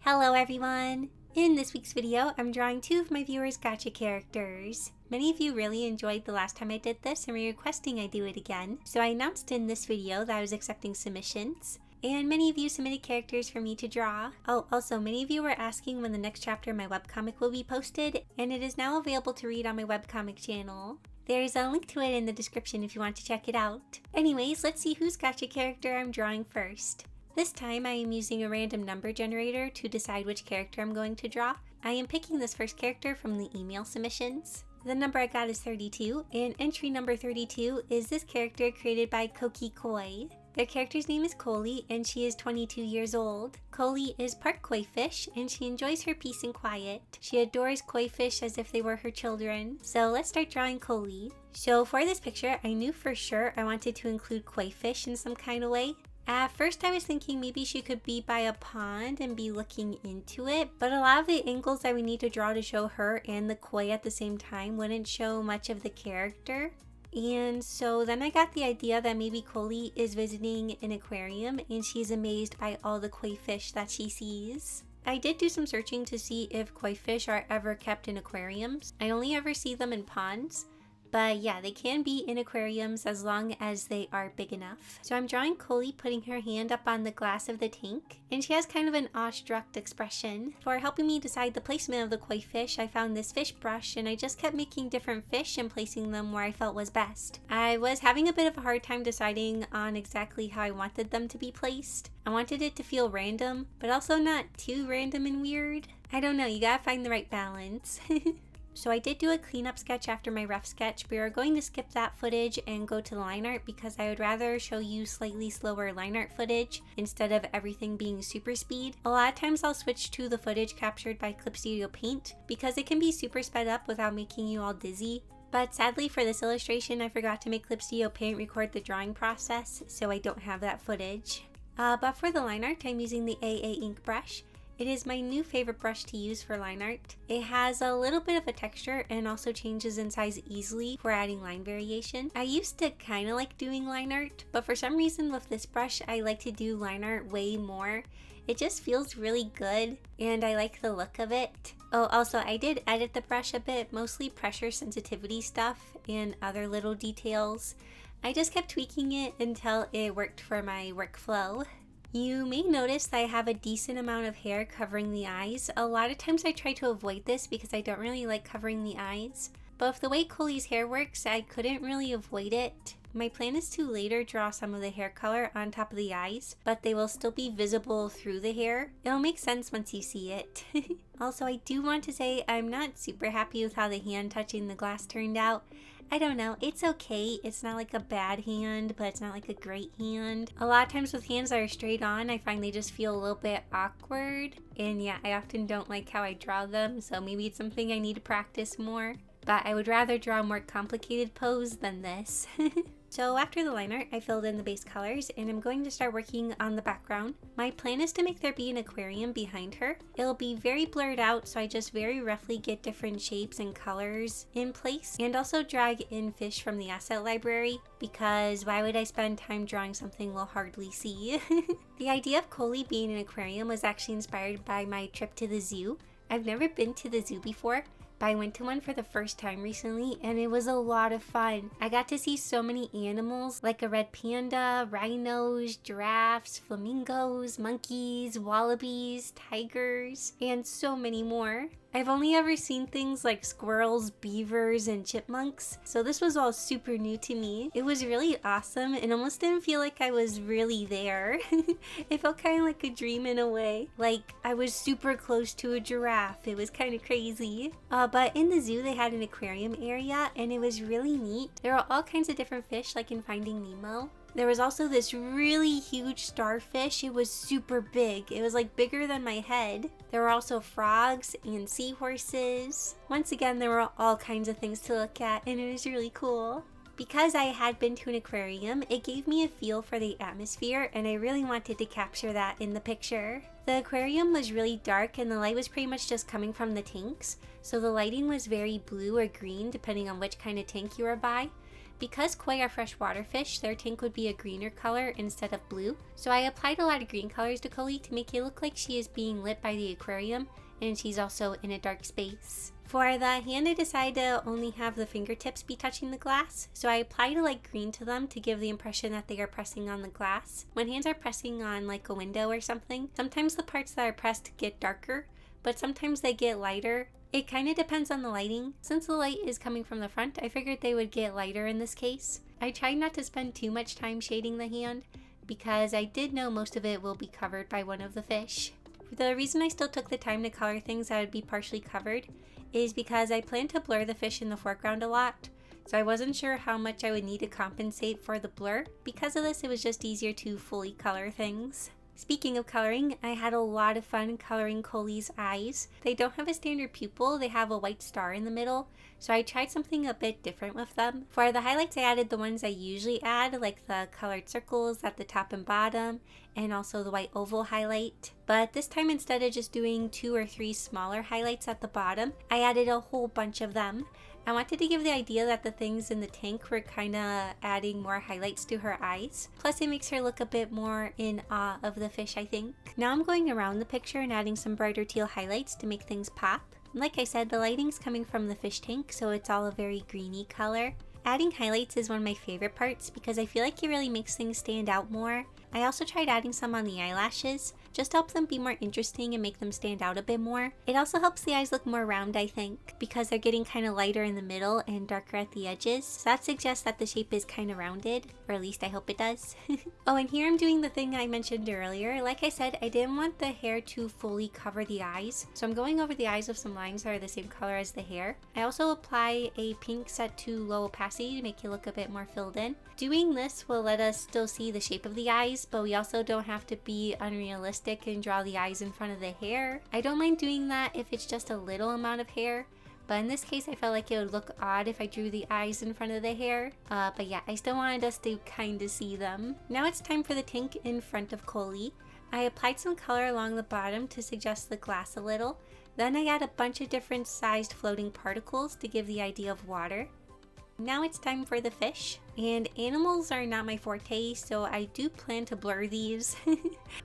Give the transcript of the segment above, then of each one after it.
Hello everyone! In this week's video, I'm drawing two of my viewers' gacha characters. Many of you really enjoyed the last time I did this and were requesting I do it again, so I announced in this video that I was accepting submissions. And many of you submitted characters for me to draw. Oh, also many of you were asking when the next chapter of my webcomic will be posted, and it is now available to read on my webcomic channel. There's a link to it in the description if you want to check it out. Anyways, let's see whose gacha character I'm drawing first. This time I am using a random number generator to decide which character I'm going to draw. I am picking this first character from the email submissions. The number I got is 32, and entry number 32 is this character created by Koki Koi. Their character's name is Koli, and she is 22 years old. Koli is part koi fish, and she enjoys her peace and quiet. She adores koi fish as if they were her children. So let's start drawing Koli. So for this picture, I knew for sure I wanted to include koi fish in some kind of way. At first I was thinking maybe she could be by a pond and be looking into it, but a lot of the angles that we need to draw to show her and the koi at the same time wouldn't show much of the character. And so then I got the idea that maybe Koli is visiting an aquarium and she's amazed by all the koi fish that she sees. I did do some searching to see if koi fish are ever kept in aquariums. I only ever see them in ponds. But yeah, they can be in aquariums as long as they are big enough. So I'm drawing Koli putting her hand up on the glass of the tank, and she has kind of an awestruck expression. For helping me decide the placement of the koi fish, I found this fish brush, and I just kept making different fish and placing them where I felt was best. I was having a bit of a hard time deciding on exactly how I wanted them to be placed. I wanted it to feel random, but also not too random and weird. I don't know, you gotta find the right balance. So I did do a cleanup sketch after my rough sketch. We are going to skip that footage and go to line art because I would rather show you slightly slower line art footage instead of everything being super speed. A lot of times I'll switch to the footage captured by Clip Studio Paint because it can be super sped up without making you all dizzy. But sadly for this illustration, I forgot to make Clip Studio Paint record the drawing process, so I don't have that footage. But for the line art, I'm using the AA ink brush. It is my new favorite brush to use for line art. It has a little bit of a texture and also changes in size easily for adding line variation. I used to kind of like doing line art, but for some reason with this brush I like to do line art way more. It just feels really good and I like the look of it. Oh, also I did edit the brush a bit, mostly pressure sensitivity stuff and other little details. I just kept tweaking it until it worked for my workflow. You may notice that I have a decent amount of hair covering the eyes. A lot of times I try to avoid this because I don't really like covering the eyes. But with the way Koli's hair works, I couldn't really avoid it. My plan is to later draw some of the hair color on top of the eyes, but they will still be visible through the hair. It'll make sense once you see it. Also, I do want to say I'm not super happy with how the hand touching the glass turned out. I don't know, it's okay. It's not like a bad hand, but it's not like a great hand. A lot of times with hands that are straight on, I find they just feel a little bit awkward. And yeah, I often don't like how I draw them, so maybe it's something I need to practice more. But I would rather draw a more complicated pose than this. So after the line art, I filled in the base colors and I'm going to start working on the background. My plan is to make there be an aquarium behind her. It'll be very blurred out, so I just very roughly get different shapes and colors in place and also drag in fish from the asset library because why would I spend time drawing something we'll hardly see? The idea of Koli being an aquarium was actually inspired by my trip to the zoo. I've never been to the zoo before, but I went to one for the first time recently and it was a lot of fun. I got to see so many animals like a red panda, rhinos, giraffes, flamingos, monkeys, wallabies, tigers, and so many more. I've only ever seen things like squirrels, beavers, and chipmunks, so this was all super new to me. It was really awesome and almost didn't feel like I was really there. It felt kind of like a dream in a way. Like I was super close to a giraffe. It was kind of crazy. But in the zoo they had an aquarium area and it was really neat. There were all kinds of different fish like in Finding Nemo. There was also this really huge starfish. It was super big. It was like bigger than my head. There were also frogs and seahorses. Once again, there were all kinds of things to look at and it was really cool. Because I had been to an aquarium, it gave me a feel for the atmosphere and I really wanted to capture that in the picture. The aquarium was really dark and the light was pretty much just coming from the tanks, so the lighting was very blue or green depending on which kind of tank you were by. Because koi are freshwater fish, their tank would be a greener color instead of blue. So I applied a lot of green colors to Koli to make it look like she is being lit by the aquarium and she's also in a dark space. For the hand, I decided to only have the fingertips be touching the glass, so I applied a light green to them to give the impression that they are pressing on the glass. When hands are pressing on like a window or something, sometimes the parts that are pressed get darker, but sometimes they get lighter. It kind of depends on the lighting. Since the light is coming from the front, I figured they would get lighter in this case. I tried not to spend too much time shading the hand because I did know most of it will be covered by one of the fish. The reason I still took the time to color things that would be partially covered is because I plan to blur the fish in the foreground a lot, so I wasn't sure how much I would need to compensate for the blur. Because of this, it was just easier to fully color things. Speaking of coloring, I had a lot of fun coloring Koli's eyes. They don't have a standard pupil, they have a white star in the middle, so I tried something a bit different with them. For the highlights, I added the ones I usually add, like the colored circles at the top and bottom, and also the white oval highlight. But this time, instead of just doing 2 or 3 smaller highlights at the bottom, I added a whole bunch of them. I wanted to give the idea that the things in the tank were kind of adding more highlights to her eyes. Plus it makes her look a bit more in awe of the fish, I think. Now I'm going around the picture and adding some brighter teal highlights to make things pop. Like I said, the lighting's coming from the fish tank, so it's all a very greeny color. Adding highlights is one of my favorite parts because I feel like it really makes things stand out more. I also tried adding some on the eyelashes, just to help them be more interesting and make them stand out a bit more. It also helps the eyes look more round, I think, because they're getting kind of lighter in the middle and darker at the edges. So that suggests that the shape is kind of rounded, or at least I hope it does. Oh, and here I'm doing the thing I mentioned earlier. Like I said, I didn't want the hair to fully cover the eyes, so I'm going over the eyes with some lines that are the same color as the hair. I also apply a pink set to low opacity to make it look a bit more filled in. Doing this will let us still see the shape of the eyes, but we also don't have to be unrealistic and draw the eyes in front of the hair. I don't mind doing that if it's just a little amount of hair, but in this case I felt like it would look odd if I drew the eyes in front of the hair. But yeah, I still wanted us to kind of see them. Now it's time for the tank in front of Koli. I applied some color along the bottom to suggest the glass a little. Then I add a bunch of different sized floating particles to give the idea of water. Now it's time for the fish, and animals are not my forte, so I do plan to blur these.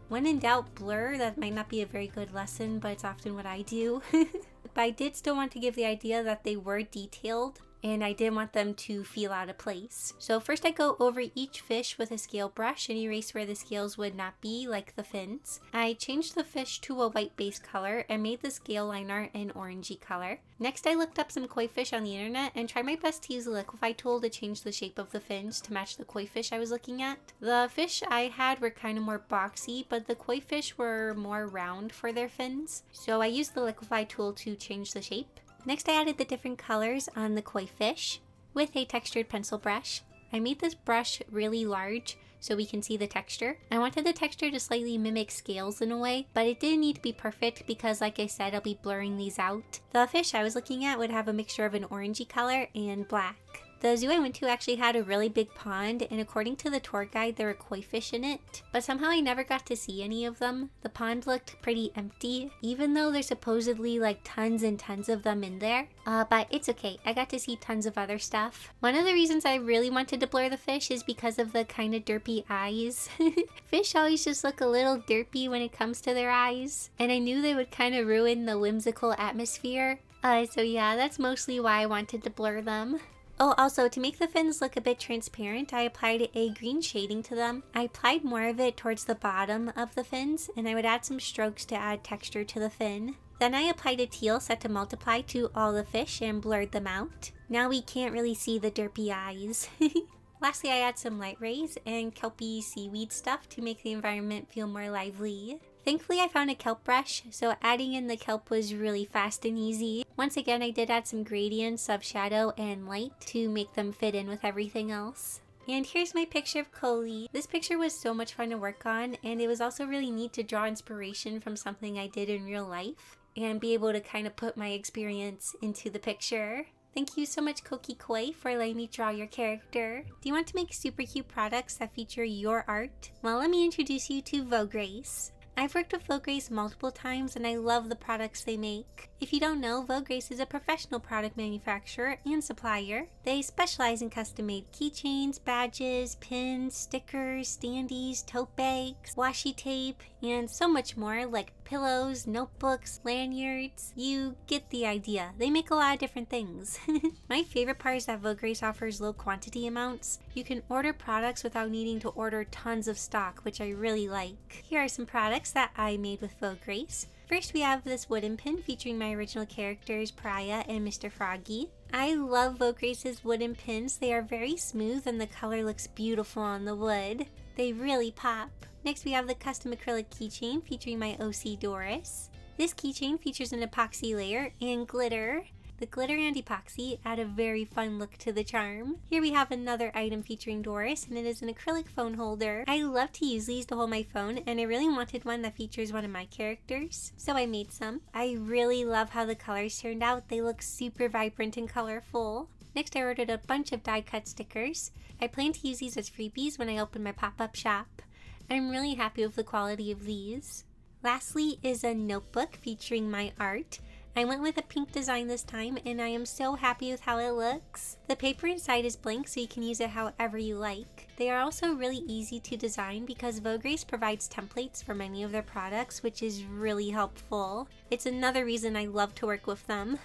When in doubt, blur. That might not be a very good lesson, but it's often what I do. But I did still want to give the idea that they were detailed, and I didn't want them to feel out of place. So first I go over each fish with a scale brush and erase where the scales would not be, like the fins. I changed the fish to a white base color and made the scale liner an orangey color. Next I looked up some koi fish on the internet and tried my best to use the liquify tool to change the shape of the fins to match the koi fish I was looking at. The fish I had were kind of more boxy, but the koi fish were more round for their fins. So I used the liquify tool to change the shape. Next I added the different colors on the koi fish with a textured pencil brush. I made this brush really large so we can see the texture. I wanted the texture to slightly mimic scales in a way, but it didn't need to be perfect because like I said, I'll be blurring these out. The fish I was looking at would have a mixture of an orangey color and black. The zoo I went to actually had a really big pond, and according to the tour guide, there were koi fish in it. But somehow I never got to see any of them. The pond looked pretty empty, even though there's supposedly like tons and tons of them in there. But it's okay, I got to see tons of other stuff. One of the reasons I really wanted to blur the fish is because of the kind of derpy eyes. Fish always just look a little derpy when it comes to their eyes, and I knew they would kind of ruin the whimsical atmosphere. So yeah, that's mostly why I wanted to blur them. Oh, also, to make the fins look a bit transparent, I applied a green shading to them. I applied more of it towards the bottom of the fins, and I would add some strokes to add texture to the fin. Then I applied a teal set to multiply to all the fish and blurred them out. Now we can't really see the derpy eyes. Lastly, I add some light rays and kelpy seaweed stuff to make the environment feel more lively. Thankfully, I found a kelp brush, so adding in the kelp was really fast and easy. Once again, I did add some gradients of shadow and light to make them fit in with everything else. And here's my picture of Koli. This picture was so much fun to work on, and it was also really neat to draw inspiration from something I did in real life and be able to kind of put my experience into the picture. Thank you so much, Koki Koi, for letting me draw your character. Do you want to make super cute products that feature your art? Well, let me introduce you to Vograce. I've worked with Vograce multiple times and I love the products they make. If you don't know, Vograce is a professional product manufacturer and supplier. They specialize in custom-made keychains, badges, pins, stickers, standees, tote bags, washi tape, and so much more, like pillows, notebooks, lanyards. You get the idea. They make a lot of different things. My favorite part is that Vograce offers low quantity amounts. You can order products without needing to order tons of stock, which I really like. Here are some products that I made with Vograce. First, we have this wooden pin featuring my original characters, Priya and Mr. Froggy. I love Vograce's wooden pins. They are very smooth and the color looks beautiful on the wood. They really pop. Next, we have the custom acrylic keychain featuring my OC Doris. This keychain features an epoxy layer and glitter. The glitter and epoxy add a very fun look to the charm. Here we have another item featuring Doris, and it is an acrylic phone holder. I love to use these to hold my phone, and I really wanted one that features one of my characters, so I made some. I really love how the colors turned out. They look super vibrant and colorful. Next, I ordered a bunch of die-cut stickers. I plan to use these as freebies when I open my pop-up shop. I'm really happy with the quality of these. Lastly is a notebook featuring my art. I went with a pink design this time and I am so happy with how it looks. The paper inside is blank so you can use it however you like. They are also really easy to design because Vograce provides templates for many of their products, which is really helpful. It's another reason I love to work with them.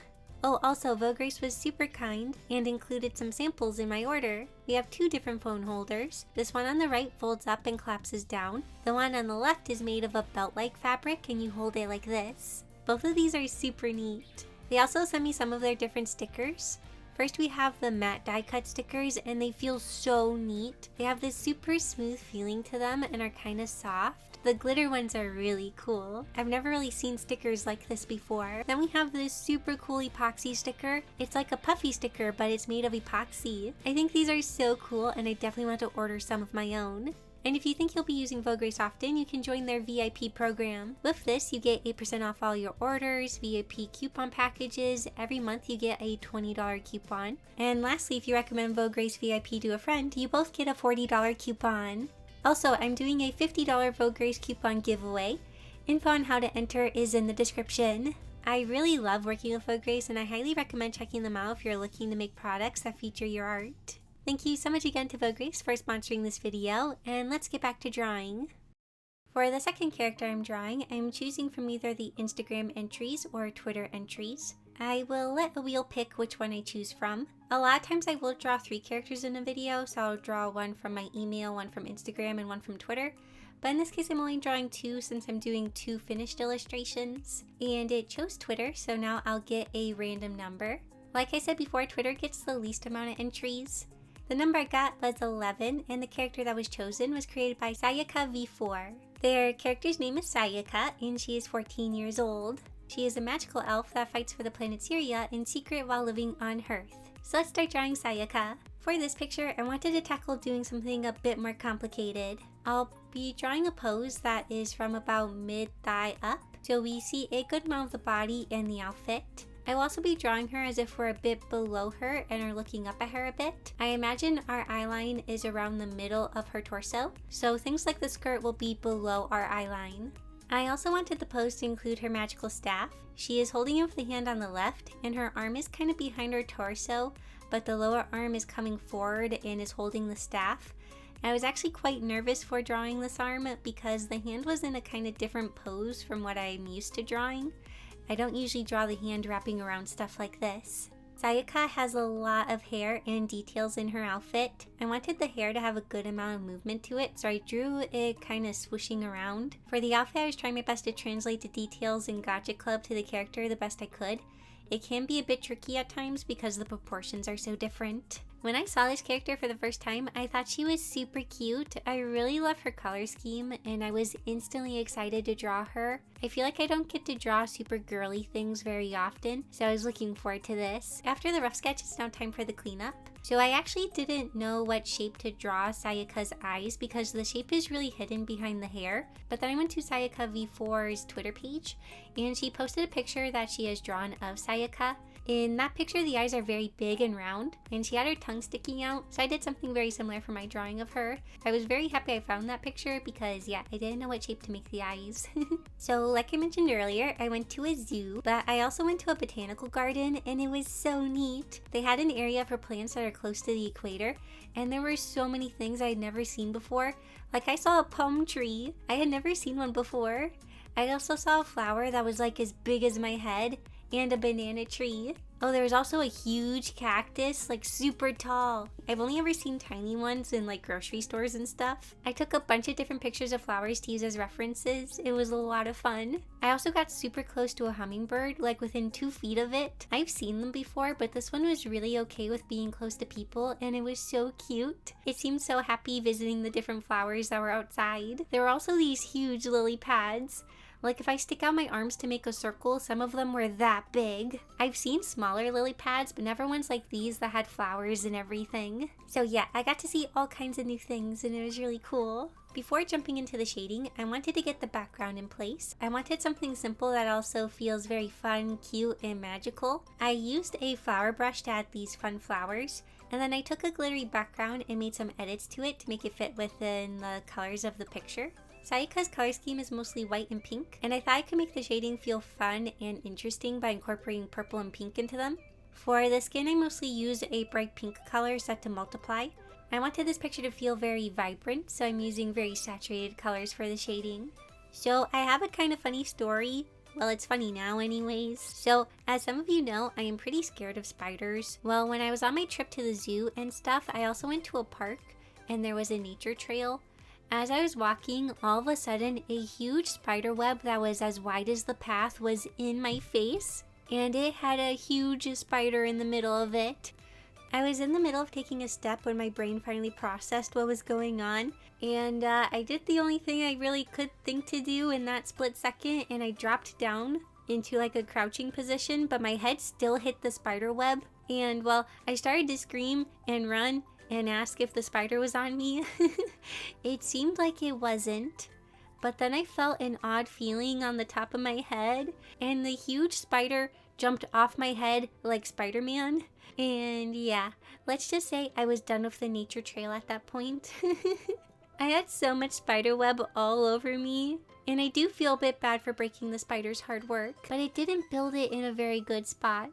Oh, also, Vograce was super kind and included some samples in my order. We have two different phone holders. This one on the right folds up and collapses down. The one on the left is made of a belt-like fabric and you hold it like this. Both of these are super neat. They also sent me some of their different stickers. First, we have the matte die-cut stickers and they feel so neat. They have this super smooth feeling to them and are kind of soft. The glitter ones are really cool. I've never really seen stickers like this before. Then we have this super cool epoxy sticker. It's like a puffy sticker, but it's made of epoxy. I think these are so cool and I definitely want to order some of my own. And if you think you'll be using Vograce often, you can join their VIP program. With this, you get 8% off all your orders, VIP coupon packages. Every month you get a $20 coupon. And lastly, if you recommend Vograce VIP to a friend, you both get a $40 coupon. Also, I'm doing a $50 Vograce coupon giveaway. Info on how to enter is in the description. I really love working with Vograce and I highly recommend checking them out if you're looking to make products that feature your art. Thank you so much again to Vograce for sponsoring this video, and let's get back to drawing. For the second character I'm drawing, I'm choosing from either the Instagram entries or Twitter entries. I will let a wheel pick which one I choose from. A lot of times I will draw 3 characters in a video, so I'll draw one from my email, one from Instagram, and one from Twitter. But in this case I'm only drawing 2 since I'm doing 2 finished illustrations. And it chose Twitter, so now I'll get a random number. Like I said before, Twitter gets the least amount of entries. The number I got was 11, and the character that was chosen was created by Sayaka V4. Their character's name is Sayaka, and she is 14 years old. She is a magical elf that fights for the planet Syria in secret while living on Earth. So let's start drawing Sayaka. For this picture, I wanted to tackle doing something a bit more complicated. I'll be drawing a pose that is from about mid-thigh up, so we see a good amount of the body and the outfit. I will also be drawing her as if we're a bit below her and are looking up at her a bit. I imagine our eyeline is around the middle of her torso, so things like the skirt will be below our eyeline. I also wanted the pose to include her magical staff. She is holding it with the hand on the left, and her arm is kind of behind her torso, but the lower arm is coming forward and is holding the staff. I was actually quite nervous for drawing this arm because the hand was in a kind of different pose from what I'm used to drawing. I don't usually draw the hand wrapping around stuff like this. Sayaka has a lot of hair and details in her outfit. I wanted the hair to have a good amount of movement to it, so I drew it kind of swooshing around. For the outfit, I was trying my best to translate the details in Gacha Club to the character the best I could. It can be a bit tricky at times because the proportions are so different. When I saw this character for the first time, I thought she was super cute. I really love her color scheme and I was instantly excited to draw her. I feel like I don't get to draw super girly things very often, so I was looking forward to this. After the rough sketch, it's now time for the cleanup. So I actually didn't know what shape to draw Sayaka's eyes because the shape is really hidden behind the hair. But then I went to Sayaka V4's Twitter page and she posted a picture that she has drawn of Sayaka. In that picture, the eyes are very big and round, and she had her tongue sticking out, so I did something very similar for my drawing of her. I was very happy I found that picture because, yeah, I didn't know what shape to make the eyes. So, like I mentioned earlier, I went to a zoo, but I also went to a botanical garden, and it was so neat. They had an area for plants that are close to the equator, and there were so many things I had never seen before. Like, I saw a palm tree. I had never seen one before. I also saw a flower that was like as big as my head, and a banana tree. Oh, there was also a huge cactus, like super tall. I've only ever seen tiny ones in like grocery stores and stuff. I took a bunch of different pictures of flowers to use as references. It was a lot of fun. I also got super close to a hummingbird, like within 2 feet of it. I've seen them before, but this one was really okay with being close to people, and it was so cute. It seemed so happy visiting the different flowers that were outside. There were also these huge lily pads. Like if I stick out my arms to make a circle, some of them were that big. I've seen smaller lily pads, but never ones like these that had flowers and everything. So yeah, I got to see all kinds of new things and it was really cool. Before jumping into the shading, I wanted to get the background in place. I wanted something simple that also feels very fun, cute, and magical. I used a flower brush to add these fun flowers, and then I took a glittery background and made some edits to it to make it fit within the colors of the picture. Sayaka's color scheme is mostly white and pink, and I thought I could make the shading feel fun and interesting by incorporating purple and pink into them. For the skin, I mostly used a bright pink color set to multiply. I wanted this picture to feel very vibrant, so I'm using very saturated colors for the shading. So I have a kind of funny story. Well, it's funny now anyways. So, as some of you know, I am pretty scared of spiders. Well, when I was on my trip to the zoo and stuff, I also went to a park, and there was a nature trail. As I was walking, all of a sudden, a huge spider web that was as wide as the path was in my face, and it had a huge spider in the middle of it. I was in the middle of taking a step when my brain finally processed what was going on, and I did the only thing I really could think to do in that split second, and I dropped down into like a crouching position, but my head still hit the spider web, and well, I started to scream and run and ask if the spider was on me. It seemed like it wasn't, but then I felt an odd feeling on the top of my head, and the huge spider jumped off my head like Spider-Man. And yeah, let's just say I was done with the nature trail at that point. I had so much spider web all over me, and I do feel a bit bad for breaking the spider's hard work, but it didn't build it in a very good spot.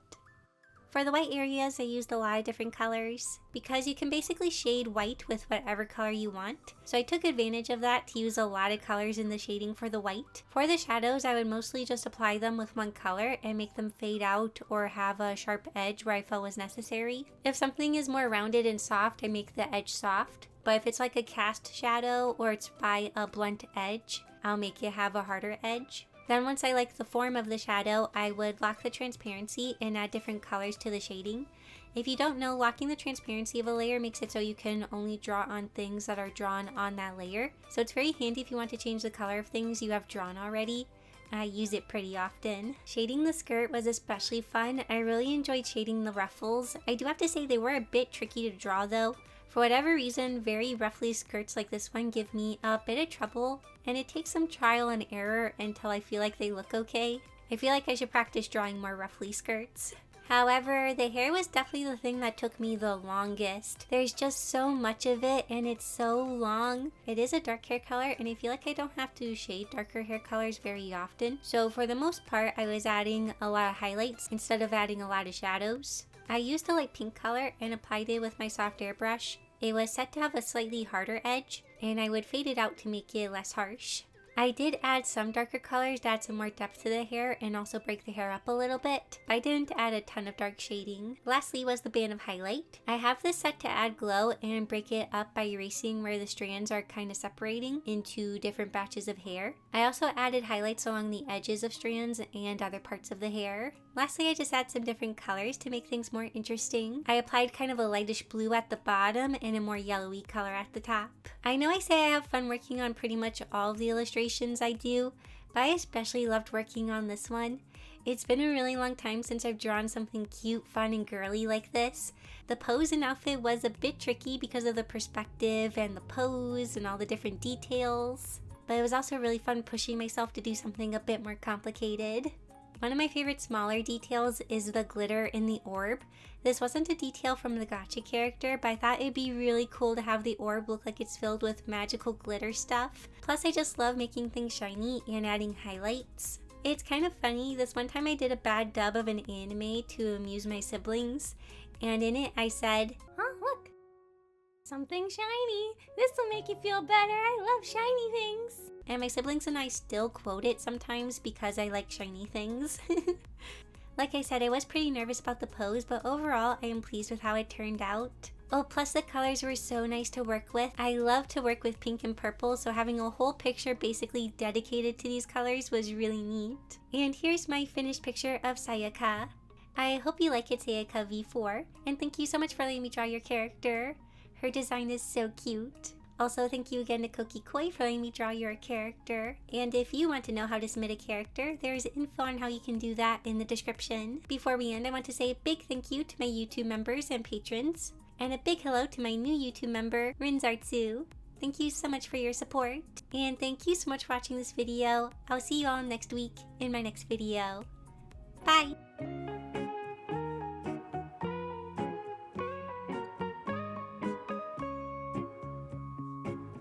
For the white areas, I used a lot of different colors because you can basically shade white with whatever color you want. So I took advantage of that to use a lot of colors in the shading for the white. For the shadows, I would mostly just apply them with one color and make them fade out or have a sharp edge where I felt was necessary. If something is more rounded and soft, I make the edge soft. But if it's like a cast shadow or it's by a blunt edge, I'll make it have a harder edge. Then once I like the form of the shadow, I would lock the transparency and add different colors to the shading. If you don't know, locking the transparency of a layer makes it so you can only draw on things that are drawn on that layer. So it's very handy if you want to change the color of things you have drawn already. I use it pretty often. Shading the skirt was especially fun. I really enjoyed shading the ruffles. I do have to say they were a bit tricky to draw though. For whatever reason, very roughly skirts like this one give me a bit of trouble, and it takes some trial and error until I feel like they look okay. I feel like I should practice drawing more roughly skirts. However, the hair was definitely the thing that took me the longest. There's just so much of it and it's so long. It is a dark hair color and I feel like I don't have to shade darker hair colors very often. So for the most part, I was adding a lot of highlights instead of adding a lot of shadows. I used a light pink color and applied it with my soft airbrush. It was set to have a slightly harder edge, and I would fade it out to make it less harsh. I did add some darker colors to add some more depth to the hair and also break the hair up a little bit, but I didn't add a ton of dark shading. Lastly was the band of highlight. I have this set to add glow and break it up by erasing where the strands are kind of separating into different batches of hair. I also added highlights along the edges of strands and other parts of the hair. Lastly, I just add some different colors to make things more interesting. I applied kind of a lightish blue at the bottom and a more yellowy color at the top. I know I say I have fun working on pretty much all of the illustrations I do, But I especially loved working on this one. It's been a really long time since I've drawn something cute, fun, and girly like this. The pose and outfit was a bit tricky because of the perspective and the pose and all the different details. But it was also really fun pushing myself to do something a bit more complicated. One of my favorite smaller details is the glitter in the orb. This wasn't a detail from the Gacha character, but I thought it'd be really cool to have the orb look like it's filled with magical glitter stuff. Plus I just love making things shiny and adding highlights. It's kind of funny, this one time I did a bad dub of an anime to amuse my siblings, and in it I said, "Huh, look! Something shiny! This'll make you feel better! I love shiny things!" And my siblings and I still quote it sometimes because I like shiny things. Like I said, I was pretty nervous about the pose, but overall I am pleased with how it turned out. Oh, plus the colors were so nice to work with. I love to work with pink and purple, so having a whole picture basically dedicated to these colors was really neat. And here's my finished picture of Sayaka. I hope you like it, Sayaka V4, and thank you so much for letting me draw your character. Her design is so cute. Also, thank you again to Koki Koi for letting me draw your character. And if you want to know how to submit a character, there's info on how you can do that in the description. Before we end, I want to say a big thank you to my YouTube members and patrons. And a big hello to my new YouTube member, Rinzartsu. Thank you so much for your support. And thank you so much for watching this video. I'll see you all next week in my next video. Bye!